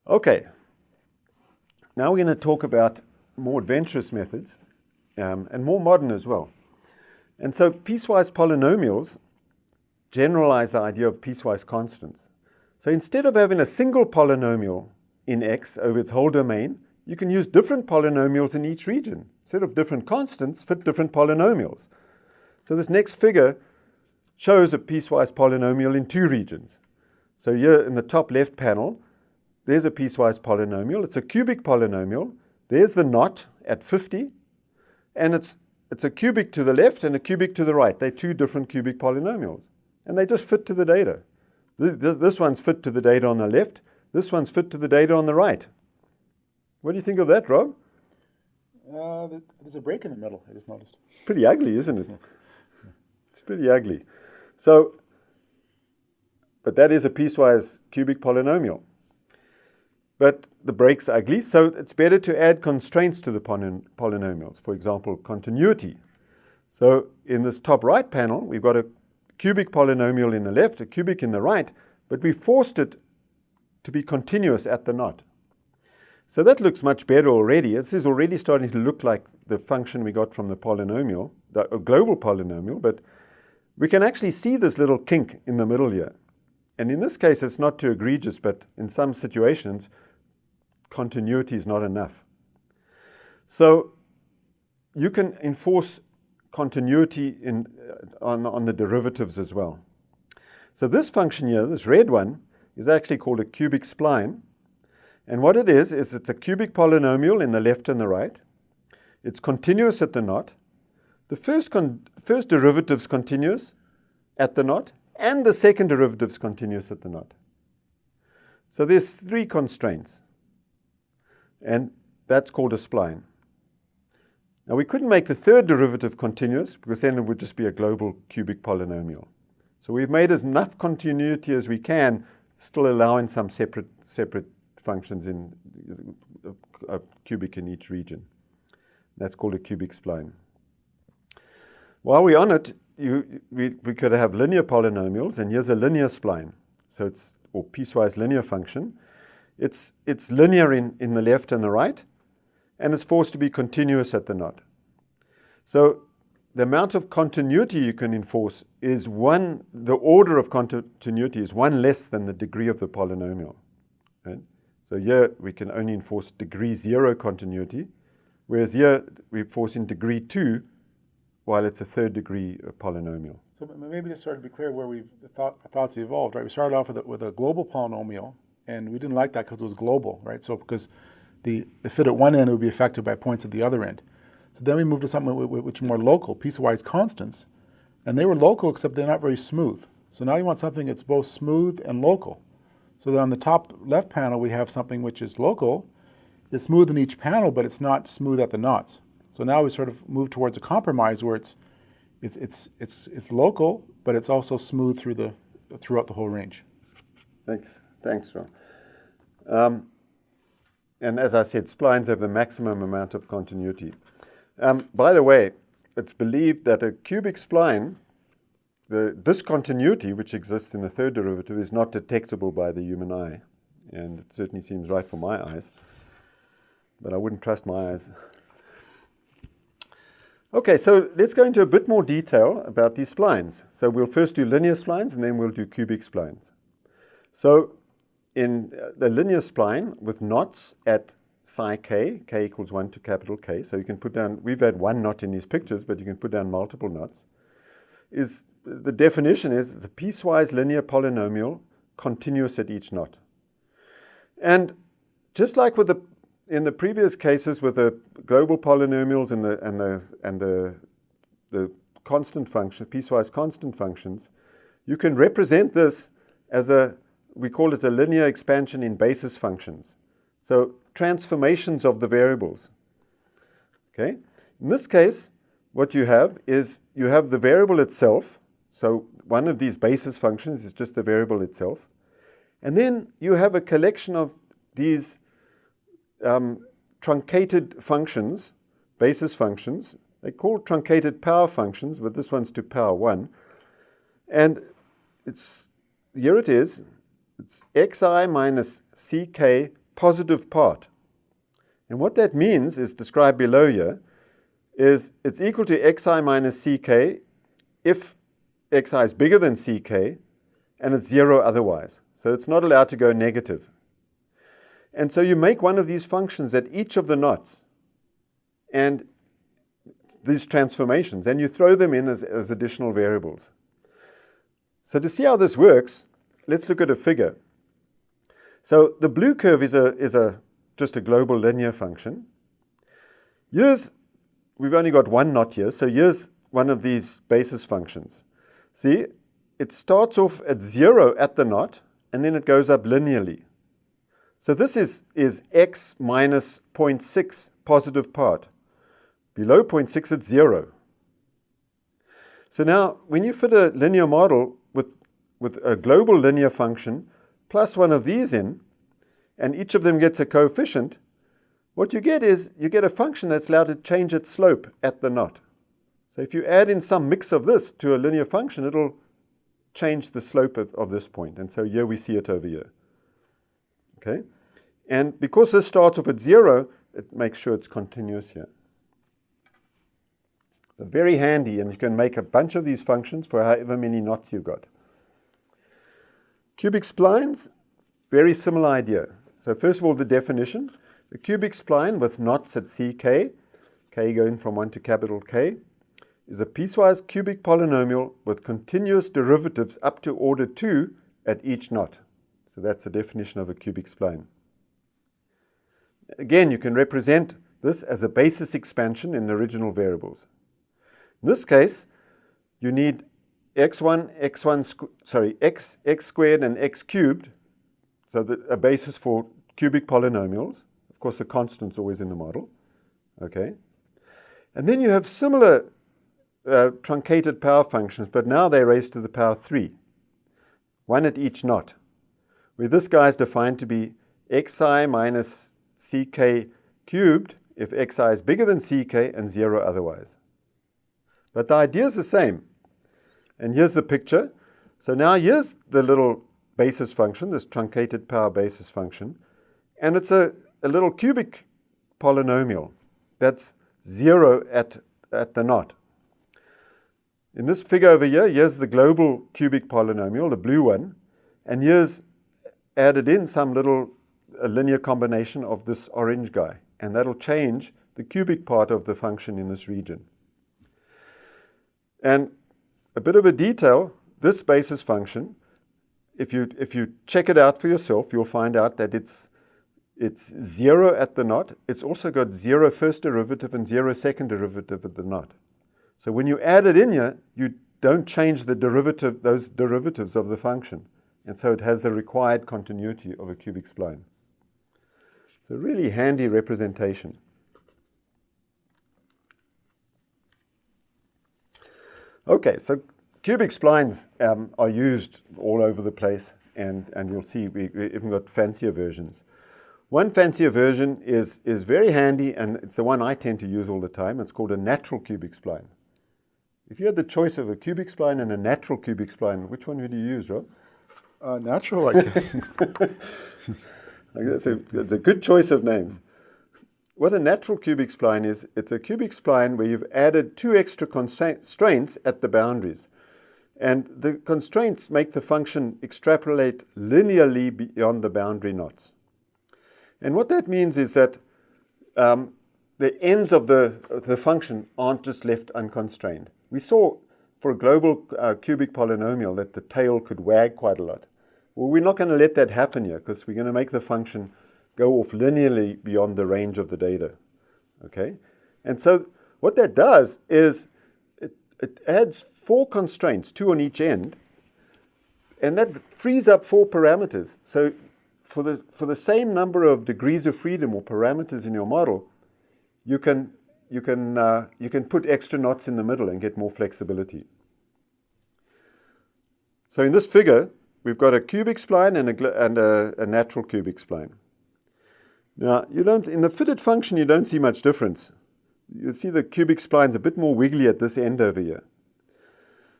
Okay, now we're going to talk about more adventurous methods and more modern as well. And so piecewise polynomials generalize the idea of piecewise constants. So instead of having a single polynomial in X over its whole domain, you can use different polynomials in each region. Instead of different constants, fit different polynomials. So this next figure shows a piecewise polynomial in two regions. So here in the top left panel, there's a piecewise polynomial. It's a cubic polynomial. There's the knot at 50, and it's a cubic to the left and a cubic to the right. They're two different cubic polynomials, and they just fit to the data. This one's fit to the data on the left. This one's fit to the data on the right. What do you think of that, Rob? There's a break in the middle, I just noticed. Pretty ugly, isn't it? It's pretty ugly. So, but that is a piecewise cubic polynomial. But the break's ugly, so it's better to add constraints to the polynomials. For example, continuity. So in this top right panel, we've got a cubic polynomial in the left, a cubic in the right, but we forced it to be continuous at the knot. So that looks much better already. This is already starting to look like the function we got from the polynomial, a global polynomial, but we can actually see this little kink in the middle here. And in this case, it's not too egregious, but in some situations, continuity is not enough. So you can enforce continuity on the derivatives as well. So this function here, this red one, is actually called a cubic spline. And what it is it's a cubic polynomial in the left and the right. It's continuous at the knot. The first derivative is continuous at the knot, and the second derivative is continuous at the knot. So there's three constraints, and that's called a spline. Now we couldn't make the third derivative continuous because then it would just be a global cubic polynomial. So we've made as enough continuity as we can, still allowing some separate functions in a cubic in each region. That's called a cubic spline. While we're on it, we could have linear polynomials, and here's a linear spline. So or piecewise linear function. It's linear in the left and the right, and it's forced to be continuous at the knot. So the amount of continuity you can enforce is the order of continuity is one less than the degree of the polynomial. Right? So here we can only enforce degree 0 continuity, whereas here we're forcing degree 2 while it's a third degree polynomial. So maybe just sort of be clear where our thoughts evolved, right? We started off with a global polynomial, and we didn't like that because it was global, right? So because the fit at one end would be affected by points at the other end. So then we moved to something which more local, piecewise constants, and they were local except they're not very smooth. So now you want something that's both smooth and local. So then on the top left panel, we have something which is local. It's smooth in each panel, but it's not smooth at the knots. So now we sort of move towards a compromise where it's local, but it's also smooth throughout the whole range. Thanks, Ron. And as I said, splines have the maximum amount of continuity. By the way, it's believed that a cubic spline, the discontinuity which exists in the third derivative, is not detectable by the human eye. And it certainly seems right for my eyes, but I wouldn't trust my eyes. Okay, so let's go into a bit more detail about these splines. So we'll first do linear splines, and then we'll do cubic splines. So in the linear spline with knots at psi k equals 1 to capital K, so you can put down, we've had one knot in these pictures, but you can put down multiple knots, the definition is the piecewise linear polynomial continuous at each knot. And just like in the previous cases with the global polynomials and the constant function, piecewise constant functions, you can represent this as we call it a linear expansion in basis functions. So transformations of the variables. Okay? In this case, what you have is you have the variable itself. So one of these basis functions is just the variable itself. And then you have a collection of these truncated functions, basis functions. They're called truncated power functions, but this one's to power 1. And here it is. It's xi minus ck positive part. And what that means is described below here, is it's equal to xi minus ck if xi is bigger than ck, and it's 0 otherwise. So it's not allowed to go negative. And so you make one of these functions at each of the knots, and these transformations, and you throw them in as additional variables. So to see how this works, let's look at a figure. So the blue curve is just a global linear function. We've only got one knot here, so here's one of these basis functions. See, it starts off at 0 at the knot, and then it goes up linearly. So this is x minus 0.6 positive part. Below 0.6, it's 0. So now, when you fit a linear model with a global linear function plus one of these in, and each of them gets a coefficient, what you get is you get a function that's allowed to change its slope at the knot. So if you add in some mix of this to a linear function, it'll change the slope of this point. And so here we see it over here. Okay? And because this starts off at 0, it makes sure it's continuous here. So very handy, and you can make a bunch of these functions for however many knots you've got. Cubic splines, very similar idea. So first of all, the definition. A cubic spline with knots at ck, k going from 1 to capital K, is a piecewise cubic polynomial with continuous derivatives up to order 2 at each knot. So that's the definition of a cubic spline. Again, you can represent this as a basis expansion in the original variables. In this case, you need x squared and x cubed, so a basis for cubic polynomials. Of course, the constant's always in the model. Okay. And then you have similar truncated power functions, but now they're raised to the power 3, one at each knot, where this guy is defined to be xi minus ck cubed if xi is bigger than ck and 0 otherwise. But the idea is the same. And here's the picture. So now here's the little basis function, this truncated power basis function, and it's a little cubic polynomial that's 0 at the knot. In this figure over here, here's the global cubic polynomial, the blue one, and here's added in some a linear combination of this orange guy, and that'll change the cubic part of the function in this region. And a bit of a detail, this basis function, if you check it out for yourself, you'll find out that it's 0 at the knot. It's also got 0 first derivative and 0 second derivative at the knot. So when you add it in here, you don't change those derivatives of the function. And so it has the required continuity of a cubic spline. It's a really handy representation. Okay, so cubic splines are used all over the place, and you'll see we even got fancier versions. One fancier version is very handy, and it's the one I tend to use all the time. It's called a natural cubic spline. If you had the choice of a cubic spline and a natural cubic spline, which one would you use, Rob? Natural, I guess. It's a good choice of names. What a natural cubic spline is, it's a cubic spline where you've added 2 extra constraints at the boundaries. And the constraints make the function extrapolate linearly beyond the boundary knots. And what that means is that the ends of the function aren't just left unconstrained. We saw for a global cubic polynomial that the tail could wag quite a lot. Well, we're not going to let that happen here because we're going to make the function go off linearly beyond the range of the data. Okay? And so what that does is it adds 4 constraints, 2 on each end, and that frees up 4 parameters. So for the same number of degrees of freedom or parameters in your model, you can put extra knots in the middle and get more flexibility. So in this figure, we've got a cubic spline and a natural cubic spline. Now, in the fitted function, you don't see much difference. You see the cubic spline's a bit more wiggly at this end over here.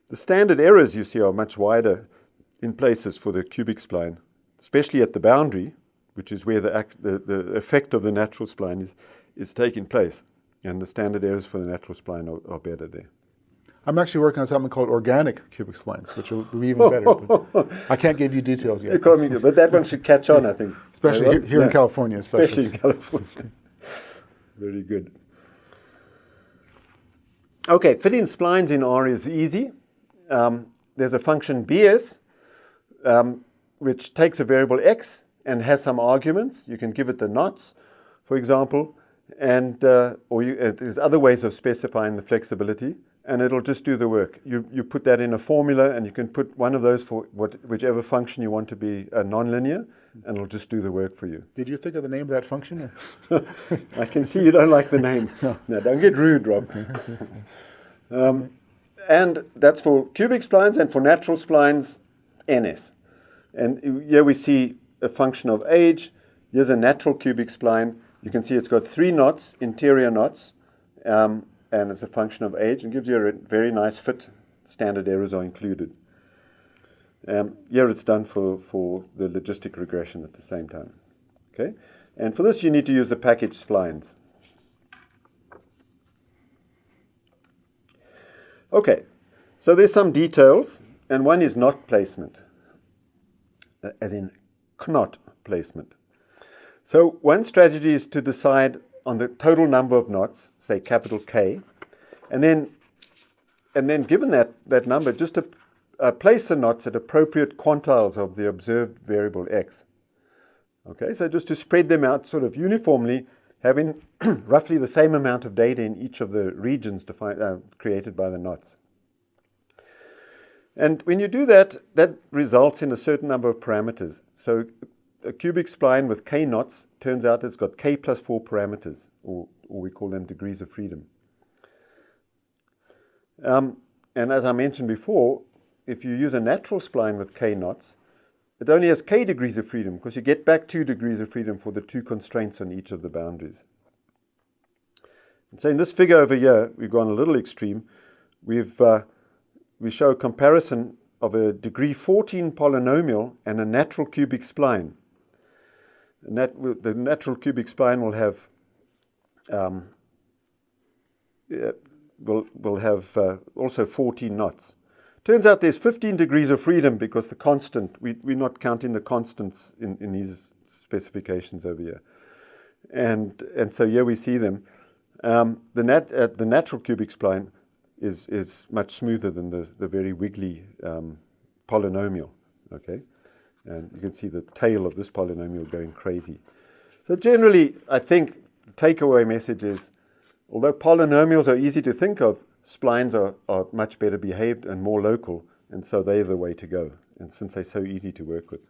The standard errors you see are much wider in places for the cubic spline, especially at the boundary, which is where the effect of the natural spline is taking place. And the standard errors for the natural spline are better there. I'm actually working on something called organic cubic splines, which will be even better. But I can't give you details yet. But that one should catch on, I think. Especially here in California. Especially in California. Very good. Okay, fitting splines in R is easy. There's a function BS, which takes a variable x and has some arguments. You can give it the knots, for example, and there's other ways of specifying the flexibility, and it'll just do the work. You put that in a formula, and you can put one of those for whichever function you want to be nonlinear, and it'll just do the work for you. Did you think of the name of that function? I can see you don't like the name. No, don't get rude, Rob. And that's for cubic splines, and for natural splines, NS. And here we see a function of age. Here's a natural cubic spline. You can see it's got 3 knots, interior knots, and it's a function of age, and gives you a very nice fit. Standard errors are included. Here it's done for the logistic regression at the same time. Okay, and for this you need to use the package splines. Okay, so there's some details, and one is knot placement, as in knot placement. So one strategy is to decide on the total number of knots, say capital K, and then given that number, just to place the knots at appropriate quantiles of the observed variable x. Okay, so just to spread them out sort of uniformly, having roughly the same amount of data in each of the regions created by the knots. And when you do that, that results in a certain number of parameters. So a cubic spline with k knots turns out it's got k plus 4 parameters, or we call them degrees of freedom. And as I mentioned before, if you use a natural spline with k knots, it only has k degrees of freedom, because you get back 2 degrees of freedom for the 2 constraints on each of the boundaries. And so in this figure over here, we've gone a little extreme. We show a comparison of a degree 14 polynomial and a natural cubic spline. And the natural cubic spline will have also 14 knots. Turns out there's 15 degrees of freedom, because the constant, we're not counting the constants in these specifications over here. And so here we see them. The natural cubic spline is much smoother than the very wiggly polynomial. Okay, and you can see the tail of this polynomial going crazy. So generally, I think the takeaway message is, although polynomials are easy to think of, splines are much better behaved and more local, and so they're the way to go, and since they're so easy to work with.